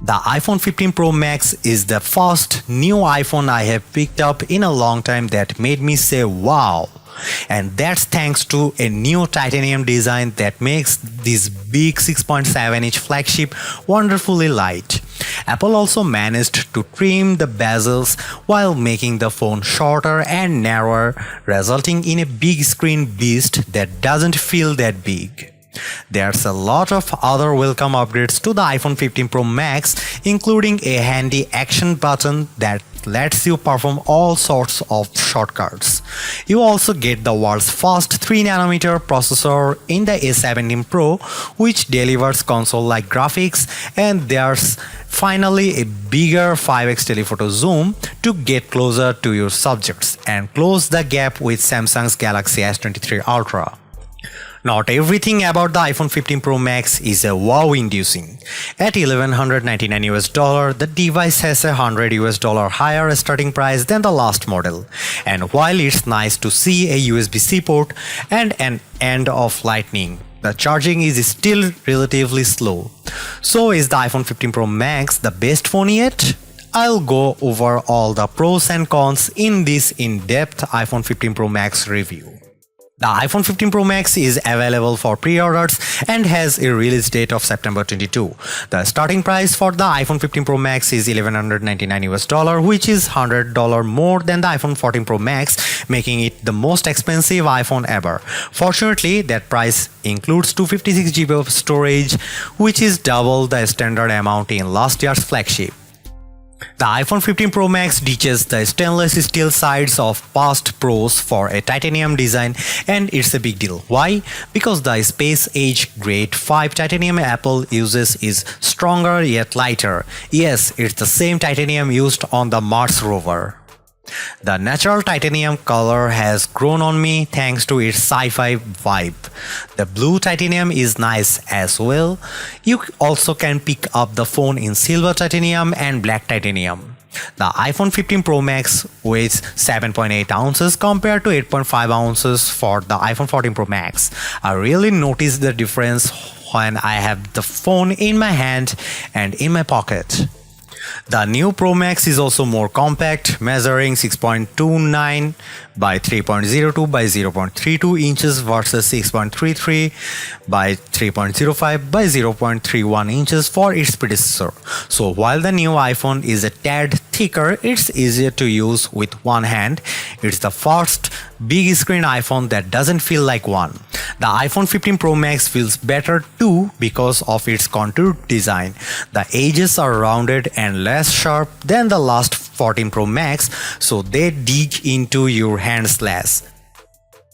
The iPhone 15 Pro Max is the first new iPhone I have picked up in a long time that made me say wow. And that's thanks to a new titanium design that makes this big 6.7-inch flagship wonderfully light. Apple also managed to trim the bezels while making the phone shorter and narrower, resulting in a big screen beast that doesn't feel that big. There's a lot of other welcome upgrades to the iPhone 15 Pro Max, including a handy action button that lets you perform all sorts of shortcuts. You also get the world's first 3nm processor in the A17 Pro, which delivers console-like graphics, and there's finally a bigger 5x telephoto zoom to get closer to your subjects and close the gap with Samsung's Galaxy S23 Ultra. Not everything about the iPhone 15 Pro Max is a wow-inducing. At $1,199, the device has a $100 higher starting price than the last model. And while it's nice to see a USB-C port and an end of Lightning, the charging is still relatively slow. So is the iPhone 15 Pro Max the best phone yet? I'll go over all the pros and cons in this in-depth iPhone 15 Pro Max review. The iPhone 15 Pro Max is available for pre-orders and has a release date of September 22. The starting price for the iPhone 15 Pro Max is $1,199, which is $100 more than the iPhone 14 Pro Max, making it the most expensive iPhone ever. Fortunately, that price includes 256GB of storage, which is double the standard amount in last year's flagship. The iPhone 15 Pro Max ditches the stainless steel sides of past Pros for a titanium design, and it's a big deal. Why? Because the Space Age Grade 5 titanium Apple uses is stronger yet lighter. Yes, it's the same titanium used on the Mars rover. The natural titanium color has grown on me thanks to its sci-fi vibe. The blue titanium is nice as well. You also can pick up the phone in silver titanium and black titanium. The iPhone 15 Pro Max weighs 7.8 ounces compared to 8.5 ounces for the iPhone 14 Pro Max. I really notice the difference when I have the phone in my hand and in my pocket. The new Pro Max is also more compact, measuring 6.29 by 3.02 by 0.32 inches versus 6.33 by 3.05 by 0.31 inches for its predecessor. So while the new iPhone is a tad thicker, it's easier to use with one hand. It's the first big screen iPhone that doesn't feel like one. The iPhone 15 Pro Max feels better too because of its contoured design. The edges are rounded and less sharp than the last 14 Pro Max, so they dig into your hands less.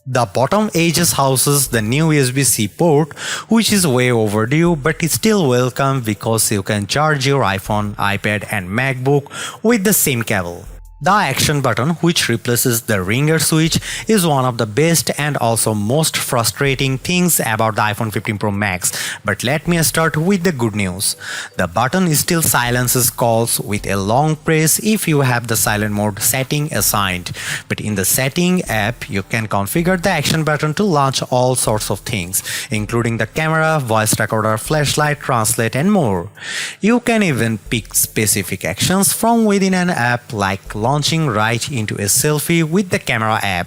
The bottom edges houses the new USB-C port, which is way overdue, but it's still welcome because you can charge your iPhone, iPad and MacBook with the same cable. The action button, which replaces the ringer switch, is one of the best and also most frustrating things about the iPhone 15 Pro Max. But let me start with the good news. The button still silences calls with a long press if you have the silent mode setting assigned. But in the setting app, you can configure the action button to launch all sorts of things, including the camera, voice recorder, flashlight, translate and more. You can even pick specific actions from within an app, like launching right into a selfie with the camera app.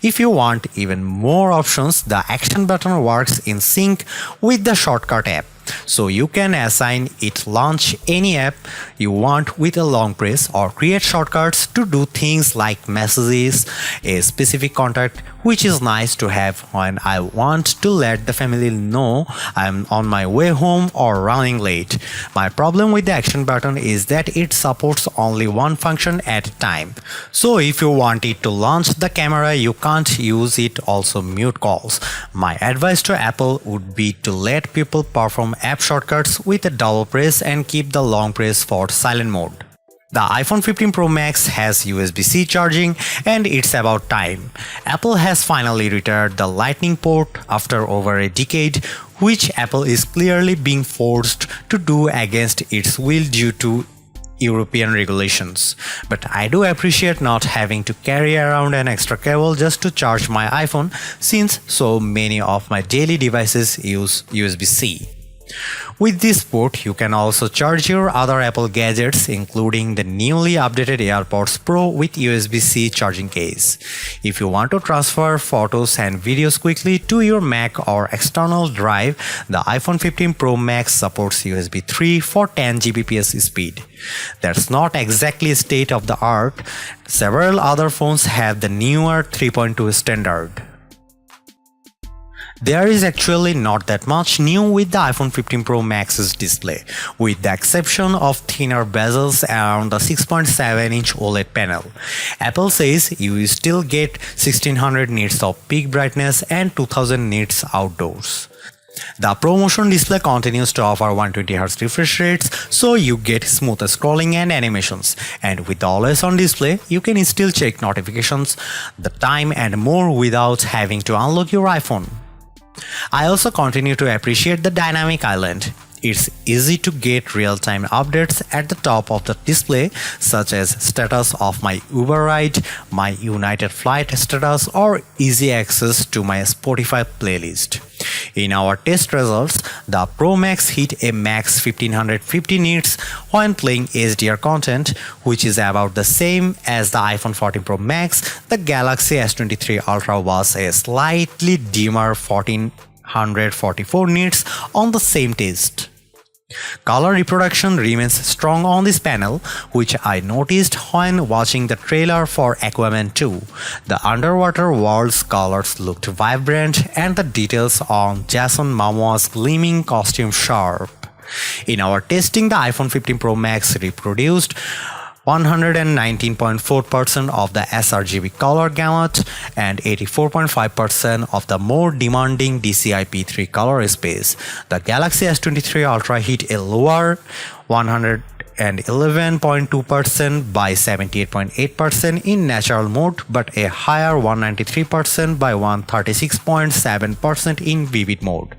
If you want even more options, the action button works in sync with the shortcut app. So you can assign it launch any app you want with a long press or create shortcuts to do things like messages, a specific contact, which is nice to have when I want to let the family know I'm on my way home or running late. My problem with the action button is that it supports only one function at a time. So if you want it to launch the camera, you can't use it also mute calls. My advice to Apple would be to let people perform app shortcuts with a double press and keep the long press for silent mode. The iPhone 15 Pro Max has USB-C charging, and it's about time. Apple has finally retired the Lightning port after over a decade, which Apple is clearly being forced to do against its will due to European regulations. But I do appreciate not having to carry around an extra cable just to charge my iPhone, since so many of my daily devices use USB-C. With this port, you can also charge your other Apple gadgets, including the newly updated AirPods Pro with USB-C charging case. If you want to transfer photos and videos quickly to your Mac or external drive, the iPhone 15 Pro Max supports USB 3 for 10 Gbps speed. That's not exactly state of the art. Several other phones have the newer 3.2 standard. There is actually not that much new with the iPhone 15 Pro Max's display, with the exception of thinner bezels around the 6.7-inch OLED panel. Apple says you still get 1600 nits of peak brightness and 2000 nits outdoors. The ProMotion display continues to offer 120Hz refresh rates, so you get smoother scrolling and animations. And with the always-on display, you can still check notifications, the time and more without having to unlock your iPhone. I also continue to appreciate the dynamic island. It's easy to get real-time updates at the top of the display, such as status of my Uber ride, my United Flight status, or easy access to my Spotify playlist. In our test results, the Pro Max hit a max 1550 nits when playing HDR content, which is about the same as the iPhone 14 Pro Max. The Galaxy S23 Ultra was a slightly dimmer 1444 nits on the same test. Color reproduction remains strong on this panel, which I noticed when watching the trailer for Aquaman 2. The underwater world's colors looked vibrant and the details on Jason Momoa's gleaming costume sharp. In our testing, the iPhone 15 Pro Max reproduced 119.4% of the sRGB color gamut and 84.5% of the more demanding DCI-P3 color space. The Galaxy S23 Ultra hit a lower 111.2% by 78.8% in natural mode, but a higher 193% by 136.7% in vivid mode.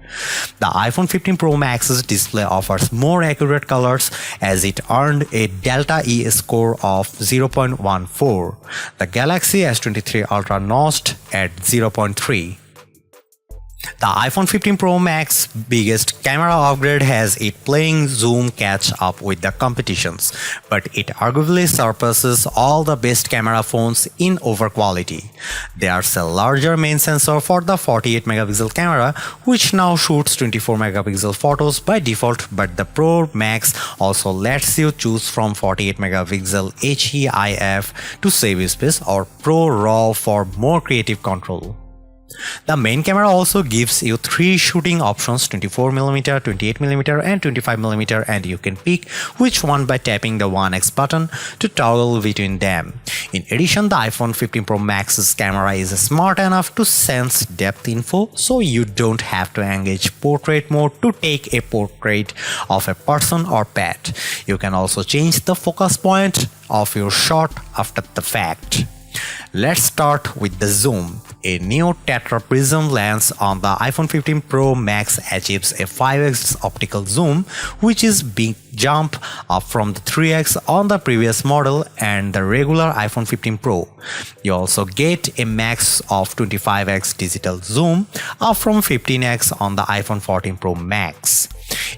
The iPhone 15 Pro Max's display offers more accurate colors as it earned a Delta E score of 0.14. The Galaxy S23 Ultra notched at 0.3. The iPhone 15 Pro Max biggest camera upgrade has it playing zoom catch up with the competitions, but it arguably surpasses all the best camera phones in over quality. There's a larger main sensor for the 48 megapixel camera, which now shoots 24 megapixel photos by default, but the Pro Max also lets you choose from 48 megapixel HEIF to save space or Pro RAW for more creative control. The main camera also gives you 3 shooting options: 24mm, 28mm and 25mm, and you can pick which one by tapping the 1x button to toggle between them. In addition, the iPhone 15 Pro Max's camera is smart enough to sense depth info, so you don't have to engage portrait mode to take a portrait of a person or pet. You can also change the focus point of your shot after the fact. Let's start with the zoom. A new tetra prism lens on the iPhone 15 Pro Max achieves a 5x optical zoom, which is big jump up from the 3x on the previous model and the regular iPhone 15 Pro. You also get a max of 25x digital zoom, up from 15x on the iPhone 14 Pro Max.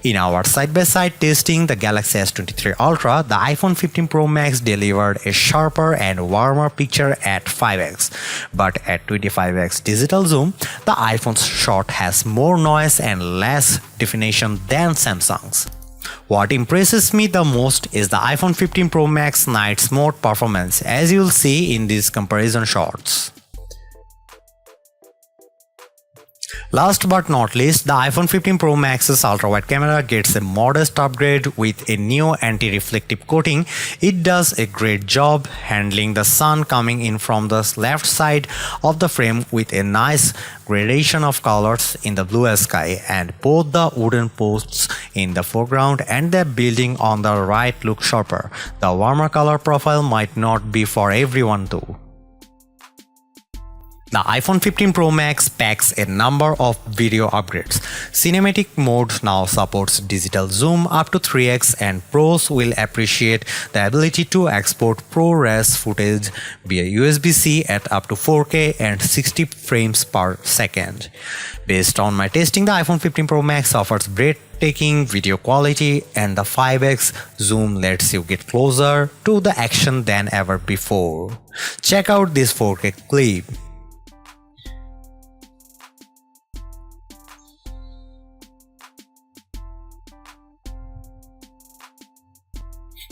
In our side-by-side testing, the Galaxy S23 Ultra, the iPhone 15 Pro Max delivered a sharper and warmer picture at 5x, but at 25x digital zoom, the iPhone's shot has more noise and less definition than Samsung's. What impresses me the most is the iPhone 15 Pro Max night mode performance, as you'll see in these comparison shots. Last but not least, the iPhone 15 Pro Max's ultra-wide camera gets a modest upgrade with a new anti-reflective coating. It does a great job handling the sun coming in from the left side of the frame with a nice gradation of colors in the blue sky, and both the wooden posts in the foreground and the building on the right look sharper. The warmer color profile might not be for everyone though. The iPhone 15 Pro Max packs a number of video upgrades. Cinematic mode now supports digital zoom up to 3x, and pros will appreciate the ability to export ProRes footage via USB-C at up to 4K and 60 frames per second. Based on my testing, the iPhone 15 Pro Max offers breathtaking video quality, and the 5x zoom lets you get closer to the action than ever before. Check out this 4K clip.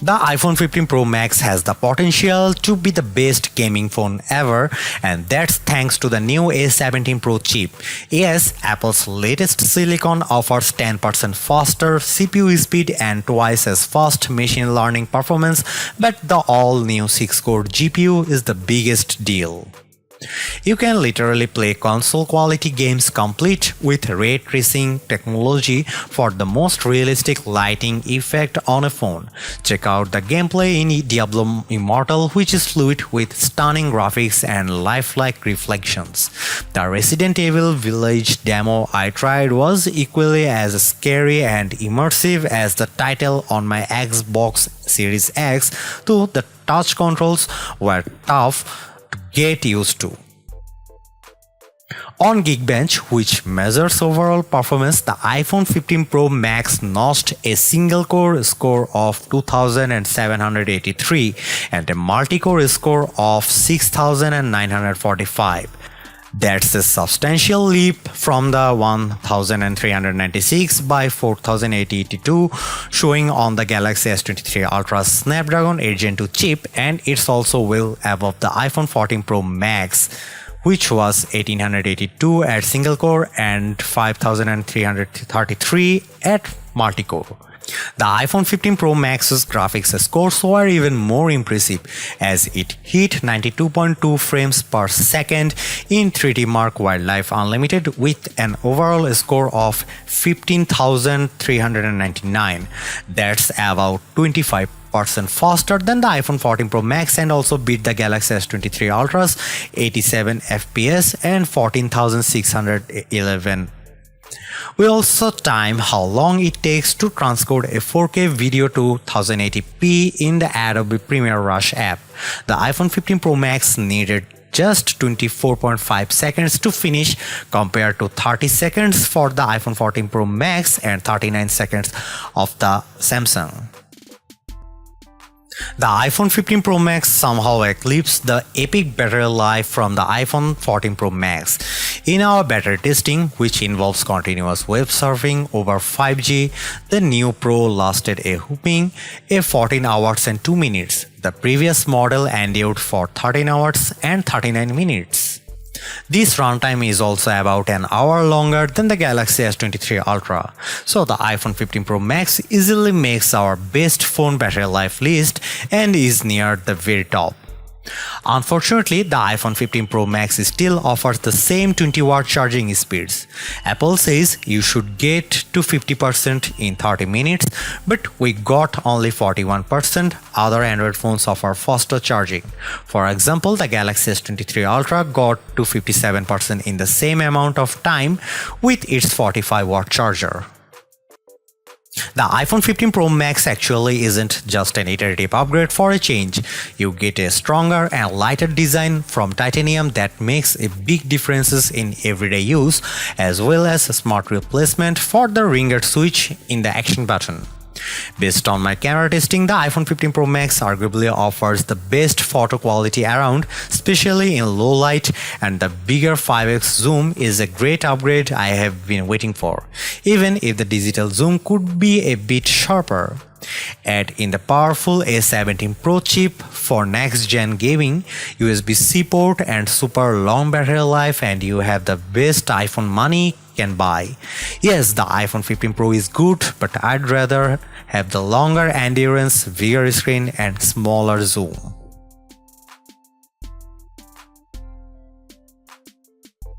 The iPhone 15 Pro Max has the potential to be the best gaming phone ever, and that's thanks to the new A17 Pro chip. Yes, Apple's latest silicon offers 10% faster CPU speed and twice as fast machine learning performance, but the all-new 6-core GPU is the biggest deal. You can literally play console quality games complete with ray tracing technology for the most realistic lighting effect on a phone. Check out the gameplay in Diablo Immortal, which is fluid with stunning graphics and lifelike reflections. The Resident Evil Village demo I tried was equally as scary and immersive as the title on my Xbox Series X, though the touch controls were tough to get used to. On Geekbench, which measures overall performance, the iPhone 15 Pro Max notched a single-core score of 2783 and a multi-core score of 6945. That's a substantial leap from the 1396 by 4082 showing on the Galaxy S23 Ultra Snapdragon 8 Gen 2 chip, and it's also well above the iPhone 14 Pro Max, which was 1882 at single core and 5333 at multi-core. The iPhone 15 Pro Max's graphics scores were even more impressive as it hit 92.2 frames per second in 3D Mark Wildlife Unlimited with an overall score of 15,399. That's about 25% faster than the iPhone 14 Pro Max and also beat the Galaxy S23 Ultra's 87 FPS and 14,611. We also time how long it takes to transcode a 4K video to 1080p in the Adobe Premiere Rush app. The iPhone 15 Pro Max needed just 24.5 seconds to finish compared to 30 seconds for the iPhone 14 Pro Max and 39 seconds of the Samsung. The iPhone 15 Pro Max somehow eclipsed the epic battery life from the iPhone 14 Pro Max. In our battery testing, which involves continuous web surfing over 5G, the new Pro lasted a whopping 14 hours and 2 minutes. The previous model endured for 13 hours and 39 minutes. This runtime is also about an hour longer than the Galaxy S23 Ultra, so the iPhone 15 Pro Max easily makes our best phone battery life list and is near the very top. Unfortunately, the iPhone 15 Pro Max still offers the same 20-watt charging speeds. Apple says you should get to 50% in 30 minutes, but we got only 41%. Other Android phones offer faster charging. For example, the Galaxy S23 Ultra got to 57% in the same amount of time with its 45-watt charger. The iPhone 15 Pro Max actually isn't just an iterative upgrade for a change. You get a stronger and lighter design from titanium that makes a big differences in everyday use, as well as a smart replacement for the ringer switch in the action button. Based on my camera testing, the iPhone 15 Pro Max arguably offers the best photo quality around, especially in low light, and the bigger 5x zoom is a great upgrade I have been waiting for, even if the digital zoom could be a bit sharper. Add in the powerful A17 Pro chip for next-gen gaming, USB-C port and super long battery life, and you have the best iPhone money can buy. Yes, the iPhone 15 Pro is good, but I'd rather have the longer endurance, bigger screen and smaller zoom.